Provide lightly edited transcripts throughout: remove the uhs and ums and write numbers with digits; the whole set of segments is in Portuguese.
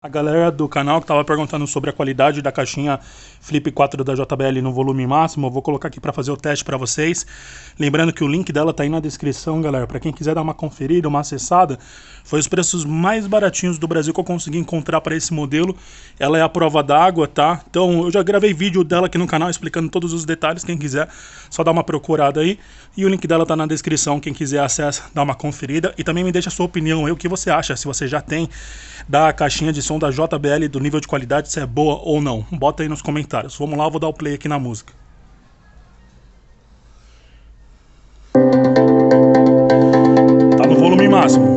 A galera do canal que tava perguntando sobre a qualidade da caixinha Flip 4 da JBL no volume máximo, eu vou colocar aqui para fazer o teste para vocês. Lembrando que o link dela tá aí na descrição, galera, para quem quiser dar uma conferida, uma acessada. Foi os preços mais baratinhos do Brasil que eu consegui encontrar para esse modelo. Ela é a prova d'água, tá? Então eu já gravei vídeo dela aqui no canal explicando todos os detalhes, quem quiser só dá uma procurada aí. E o link dela tá na descrição, quem quiser acessa, dá uma conferida. E também me deixa a sua opinião aí, o que você acha, se você já tem da caixinha de som da JBL, do nível de qualidade, se é boa ou não. Bota aí nos comentários. Vamos lá, eu vou dar o play aqui na música. Tá no volume máximo.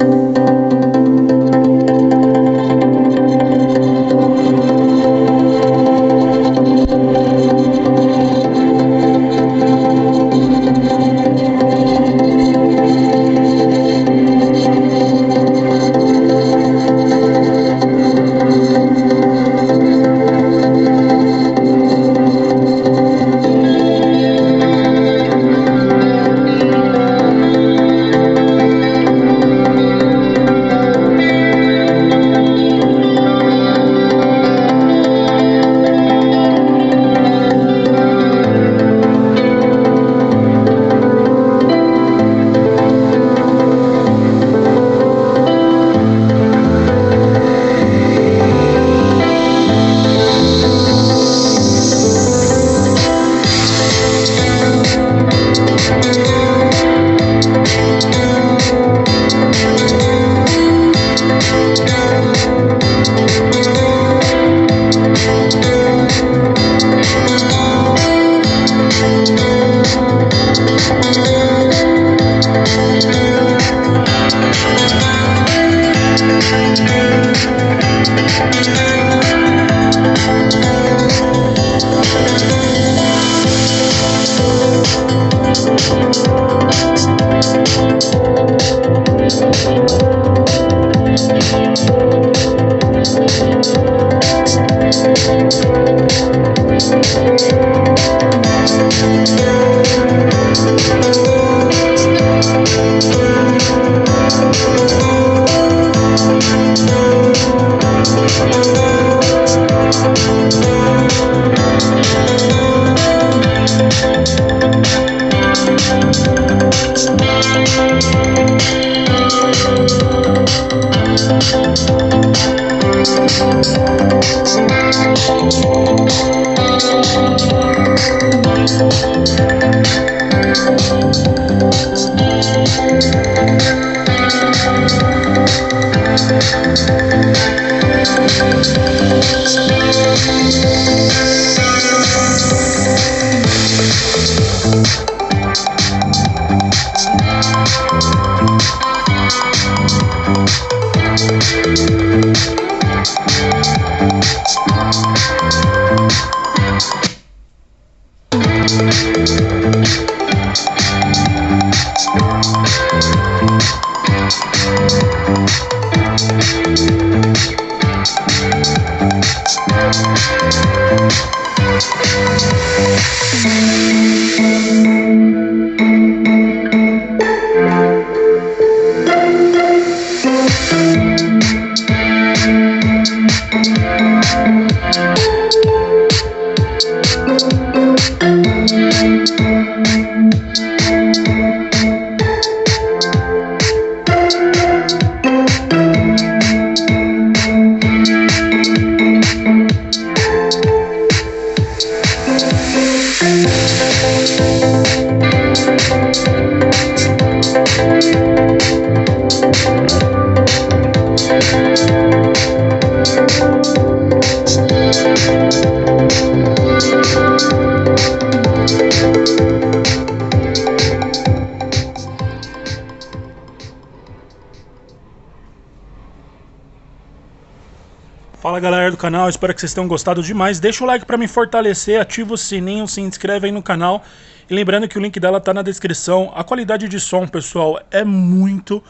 Fala galera do canal, espero que vocês tenham gostado demais. Deixa o like pra me fortalecer, ativa o sininho, se inscreve aí no canal. E lembrando que o link dela tá na descrição. A qualidade de som, pessoal, é muito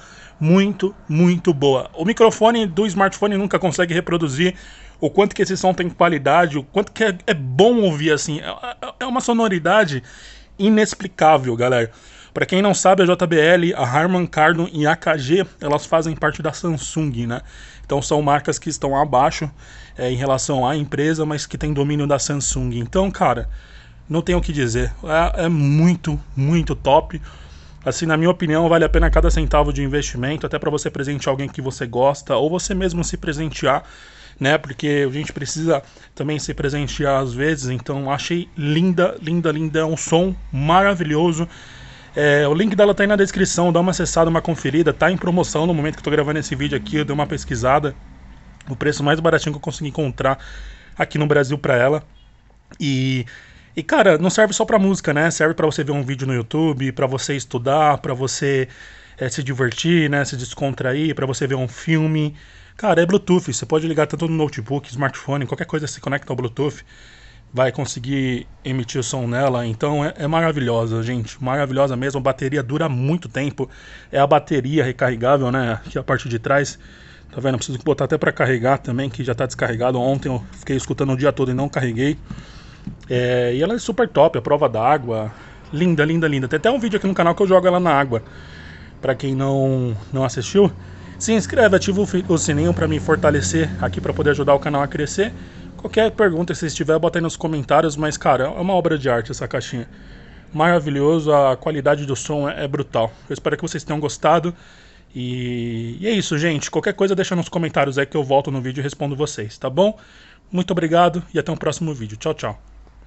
boa. O microfone do smartphone nunca consegue reproduzir o quanto que esse som tem qualidade, o quanto que é bom ouvir assim. É uma sonoridade inexplicável, galera. Para quem não sabe, a JBL, a Harman Kardon e a AKG, elas fazem parte da Samsung, né? Então são marcas que estão abaixo em relação à empresa, mas que tem domínio da Samsung. Então, cara, não tenho o que dizer. É muito, muito top. Assim, na minha opinião, vale a pena cada centavo de investimento, até para você presentear alguém que você gosta, ou você mesmo se presentear, né? Porque a gente precisa também se presentear às vezes. Então, achei linda, linda, linda. É um som maravilhoso. O link dela tá aí na descrição, dá uma acessada, uma conferida. Tá em promoção no momento que eu tô gravando esse vídeo aqui, eu dei uma pesquisada. O preço mais baratinho que eu consegui encontrar aqui no Brasil pra ela. E cara, não serve só pra música, né? Serve pra você ver um vídeo no YouTube, pra você estudar, pra você se divertir, né? Se descontrair, pra você ver um filme. Cara, é Bluetooth, você pode ligar tanto no notebook, smartphone, qualquer coisa que se conecta ao Bluetooth, vai conseguir emitir o som nela. Então é maravilhosa, gente, maravilhosa mesmo. A bateria dura muito tempo, é a bateria recarregável, né? Aqui a parte de trás, tá vendo? Preciso botar até pra carregar também, que já tá descarregado. Ontem eu fiquei escutando o dia todo e não carreguei. E ela é super top, a prova d'água, linda, linda, linda. Tem até um vídeo aqui no canal que eu jogo ela na água. Pra quem não assistiu, se inscreve, ativa o sininho pra me fortalecer aqui, pra poder ajudar o canal a crescer. Qualquer pergunta, se tiver, bota aí nos comentários. Mas, cara, é uma obra de arte essa caixinha. Maravilhoso, a qualidade do som é brutal. Eu espero que vocês tenham gostado. E é isso, gente. Qualquer coisa deixa nos comentários aí que eu volto no vídeo e respondo vocês, tá bom? Muito obrigado e até o próximo vídeo. Tchau, tchau.